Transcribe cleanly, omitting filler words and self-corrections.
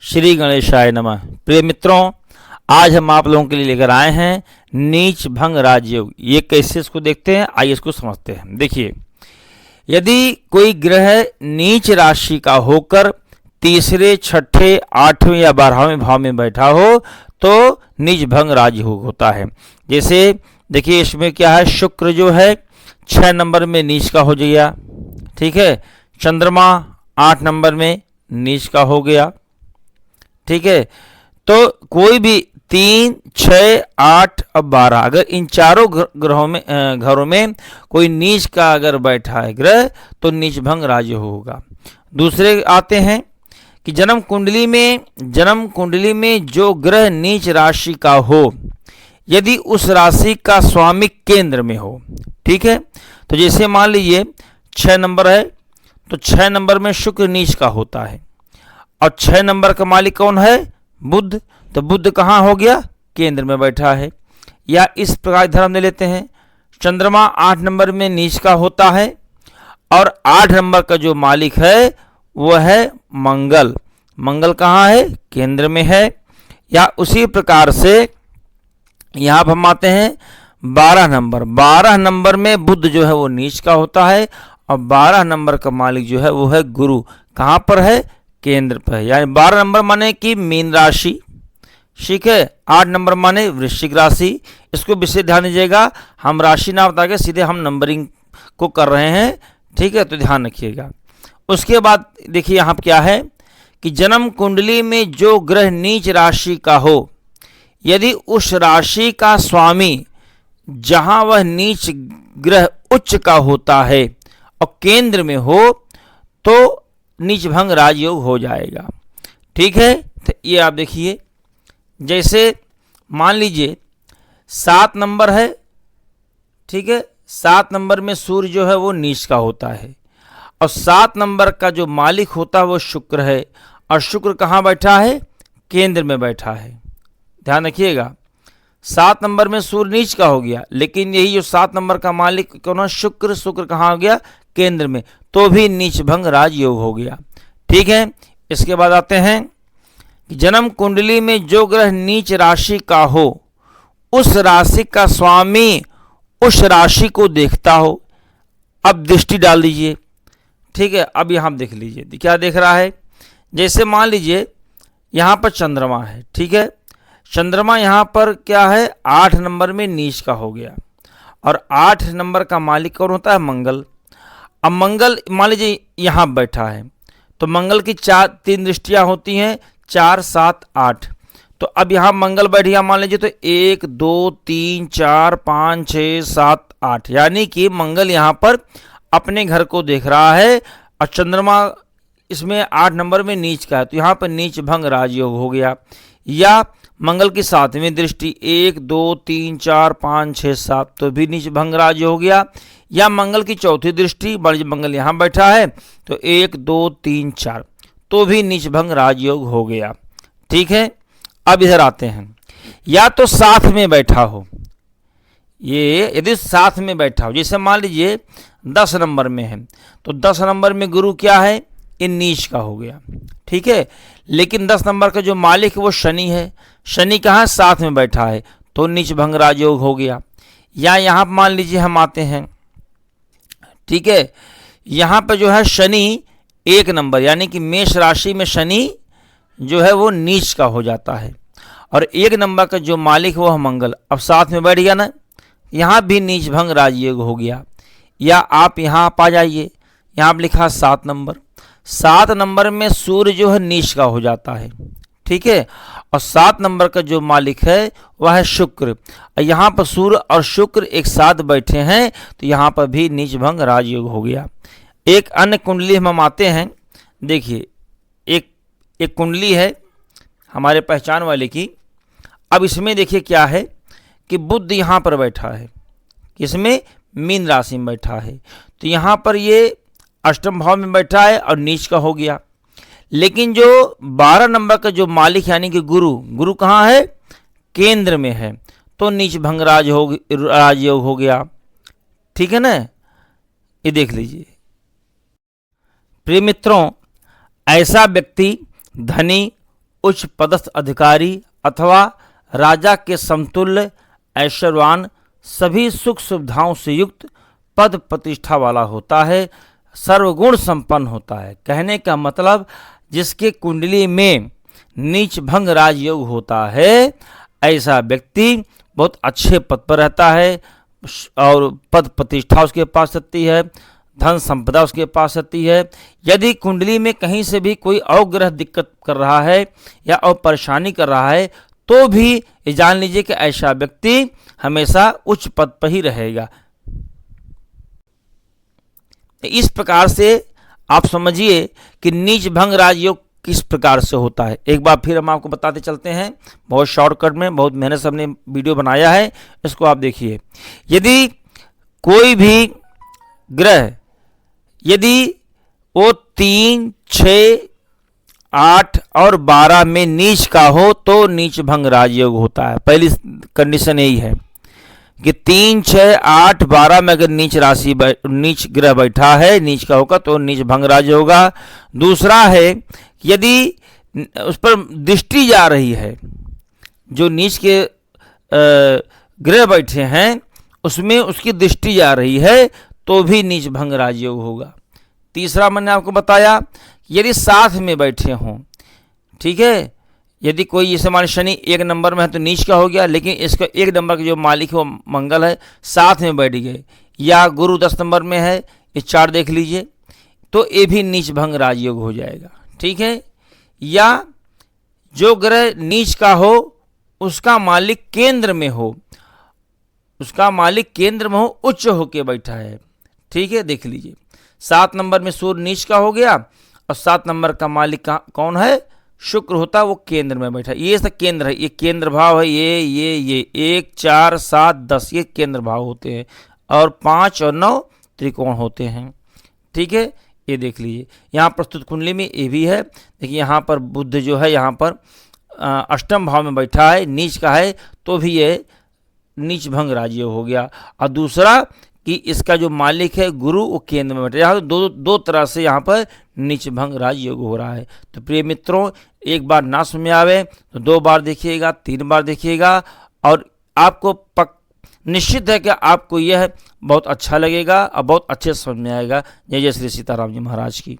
श्री गणेशाय नमः। प्रिय मित्रों, आज हम आप लोगों के लिए लेकर आए हैं नीच भंग राजयोग। ये कैसे इसको देखते हैं, आइए इसको समझते हैं। देखिए, यदि कोई ग्रह नीच राशि का होकर तीसरे, छठे, आठवें या 12वें भाव में बैठा हो तो नीच भंग राजयोग होता है। जैसे देखिए, इसमें क्या है, शुक्र जो है 6 नंबर में नीच का हो गया, ठीक है। चंद्रमा 8 नंबर में नीच का हो गया, ठीक है। तो कोई भी 3, 6, 8 और 12, अगर इन चारों ग्रहों में घरों में कोई नीच का अगर बैठा है ग्रह तो नीच भंग राजयोग होगा। दूसरे आते हैं कि जन्म कुंडली में जो ग्रह नीच राशि का हो, यदि उस राशि का स्वामी केंद्र में हो, ठीक है। तो जैसे मान लीजिए 6 नंबर है तो 6 नंबर में शुक्र नीच का होता है और 6 नंबर का मालिक कौन है, बुध। तो बुध कहाँ हो गया, केंद्र में बैठा है। या इस प्रकार धर्म ले लेते हैं, चंद्रमा 8 नंबर में नीच का होता है और 8 नंबर का जो मालिक है वह है मंगल। मंगल कहाँ है, केंद्र में है। या उसी प्रकार से यहाँ पर हम आते हैं 12 नंबर में बुध जो है वो नीच का होता है और 12 नंबर का मालिक जो है वो है गुरु। कहाँ पर है, केंद्र पर है। यानी 12 नंबर माने कि मीन राशि, ठीक है। 8 नंबर माने वृश्चिक राशि। इसको विशेष ध्यान दीजिएगा, हम राशि ना बता के सीधे हम नंबरिंग को कर रहे हैं, ठीक है, तो ध्यान रखिएगा। उसके बाद देखिए यहाँ पर क्या है कि जन्म कुंडली में जो ग्रह नीच राशि का हो, यदि उस राशि का स्वामी जहां वह नीच ग्रह उच्च का होता है और केंद्र में हो तो नीच भंग राजयोग हो जाएगा, ठीक है। तो ये आप देखिए, जैसे मान लीजिए 7 नंबर है, ठीक है। 7 नंबर में सूर्य जो है वो नीच का होता है और 7 नंबर का जो मालिक होता है वो शुक्र है और शुक्र कहाँ बैठा है, केंद्र में बैठा है। ध्यान रखिएगा, 7 नंबर में सूर्य नीच का हो गया, लेकिन यही जो 7 नंबर का मालिक कौन है, शुक्र कहाँ हो गया, केंद्र में, तो भी नीच भंग राजयोग हो गया, ठीक है। इसके बाद आते हैं कि जन्म कुंडली में जो ग्रह नीच राशि का हो, उस राशि का स्वामी उस राशि को देखता हो। अब दृष्टि डाल दीजिए, ठीक है। अब यहाँ देख लीजिए क्या देख रहा है। जैसे मान लीजिए यहाँ पर चंद्रमा है, ठीक है। चंद्रमा यहाँ पर क्या है, 8 नंबर में नीच का हो गया और 8 नंबर का मालिक कौन होता है, मंगल। अब मंगल मान लीजिए यहाँ बैठा है तो मंगल की 3 दृष्टियाँ होती हैं, 4, 7, 8। तो अब यहाँ मंगल बैठ गया, मान लीजिए तो 1, 2, 3, 4, 5, 6, 7, 8, यानी कि मंगल यहाँ पर अपने घर को देख रहा है और चंद्रमा इसमें 8 नंबर में नीच का है, तो यहाँ पर नीच भंग राजयोग हो गया। या मंगल की 7वीं दृष्टि 1, 2, 3, 4, 5, 6, 7, तो भी नीच भंग राजयोग हो गया। या मंगल की 4थी दृष्टि, मंगल यहाँ बैठा है तो 1, 2, 3, 4, तो भी नीच भंग राजयोग हो गया, ठीक है। अब इधर आते हैं, या तो साथ में बैठा हो, ये यदि साथ में बैठा हो, जैसे मान लीजिए 10 नंबर में है तो 10 नंबर में गुरु क्या है, ये नीच का हो गया, ठीक है। लेकिन 10 नंबर का जो मालिक है वो शनि है, शनि कहाँ साथ में बैठा है तो नीच भंग राजयोग हो गया। या यहाँ पर मान लीजिए हम आते हैं, ठीक है, यहाँ पर जो है शनि 1 नंबर, यानी कि मेष राशि में शनि जो है वो नीच का हो जाता है और 1 नंबर का जो मालिक वो है मंगल, अब साथ में बैठ गया ना, यहाँ भी नीच भंग राजयोग हो गया। या आप यहाँ पा जाइए, यहाँ पर लिखा 7 नंबर, 7 नंबर में सूर्य जो है नीच का हो जाता है, ठीक है। और 7 नंबर का जो मालिक है वह है शुक्र, यहाँ पर सूर्य और शुक्र एक साथ बैठे हैं तो यहाँ पर भी नीच भंग राजयोग हो गया। एक अन्य कुंडली हम आते हैं, देखिए एक कुंडली है हमारे पहचान वाले की। अब इसमें देखिए क्या है कि बुध यहाँ पर बैठा है, इसमें मीन राशि में बैठा है, तो यहाँ पर ये अष्टम भाव में बैठा है और नीच का हो गया। लेकिन जो 12 नंबर का जो मालिक यानी कि गुरु कहाँ है, केंद्र में है, तो नीच भंग राजयोग हो गया, ठीक है ना। ये देख लीजिए प्रिय मित्रों, ऐसा व्यक्ति धनी उच्च पदस्थ अधिकारी अथवा राजा के समतुल्य ऐश्वर्यवान, सभी सुख सुविधाओं से युक्त, पद प्रतिष्ठा वाला होता है, सर्वगुण संपन्न होता है। कहने का मतलब जिसके कुंडली में नीच भंग राजयोग होता है, ऐसा व्यक्ति बहुत अच्छे पद पर रहता है और पद प्रतिष्ठा उसके पास रहती है, धन संपदा उसके पास रहती है। यदि कुंडली में कहीं से भी कोई अवग्रह दिक्कत कर रहा है या और परेशानी कर रहा है, तो भी ये जान लीजिए कि ऐसा व्यक्ति हमेशा उच्च पद पर ही रहेगा। इस प्रकार से आप समझिए कि नीच भंग राजयोग किस प्रकार से होता है। एक बार फिर हम आपको बताते चलते हैं, बहुत शॉर्टकट में, बहुत मेहनत से हमने वीडियो बनाया है, इसको आप देखिए। यदि कोई भी ग्रह यदि वो 3, 6, 8 और 12 में नीच का हो तो नीच भंग राजयोग होता है। पहली कंडीशन यही है कि 3, 6, 8, 12 में अगर नीच ग्रह बैठा है, नीच का होगा तो नीच भंग राज होगा। दूसरा है यदि उस पर दृष्टि जा रही है, जो नीच के ग्रह बैठे हैं उसमें उसकी दृष्टि जा रही है तो भी नीच भंग राजयोग होगा। तीसरा मैंने आपको बताया यदि साथ में बैठे हों, ठीक है, यदि कोई जैसे मान शनि 1 नंबर में है तो नीच का हो गया, लेकिन इसका 1 नंबर के जो मालिक है वो मंगल है, साथ में बैठ गए, या गुरु 10 नंबर में है, ये 4 देख लीजिए, तो ये भी नीच भंग राजयोग हो जाएगा। ठीक है, या जो ग्रह नीच का हो उसका मालिक केंद्र में हो, उसका मालिक केंद्र में हो, उच्च होके बैठा है। ठीक है, देख लीजिए 7 नंबर में सूर्य नीच का हो गया और 7 नंबर का मालिक कौन है, शुक्र होता है, वो केंद्र में बैठा है। ये सब केंद्र है, ये केंद्र भाव है, ये 1, 4, 7, 10 ये केंद्र भाव होते हैं और 5 और 9 त्रिकोण होते हैं। ठीक है, ये देख लीजिए यहाँ प्रस्तुत कुंडली में ये भी है। देखिए यहाँ पर बुध जो है यहाँ पर अष्टम भाव में बैठा है, नीच का है, तो भी ये नीच भंग राजयोग हो गया। और दूसरा कि इसका जो मालिक है गुरु वो केंद्र में बैठे, यहाँ दो तरह से यहाँ पर नीच भंग राजयोग हो रहा है। तो प्रिय मित्रों, एक बार ना समझ में आवे तो 2 बार देखिएगा, 3 बार देखिएगा और आपको निश्चित है कि आपको यह बहुत अच्छा लगेगा और बहुत अच्छे समझ में आएगा। जय जय श्री सीताराम जी महाराज की।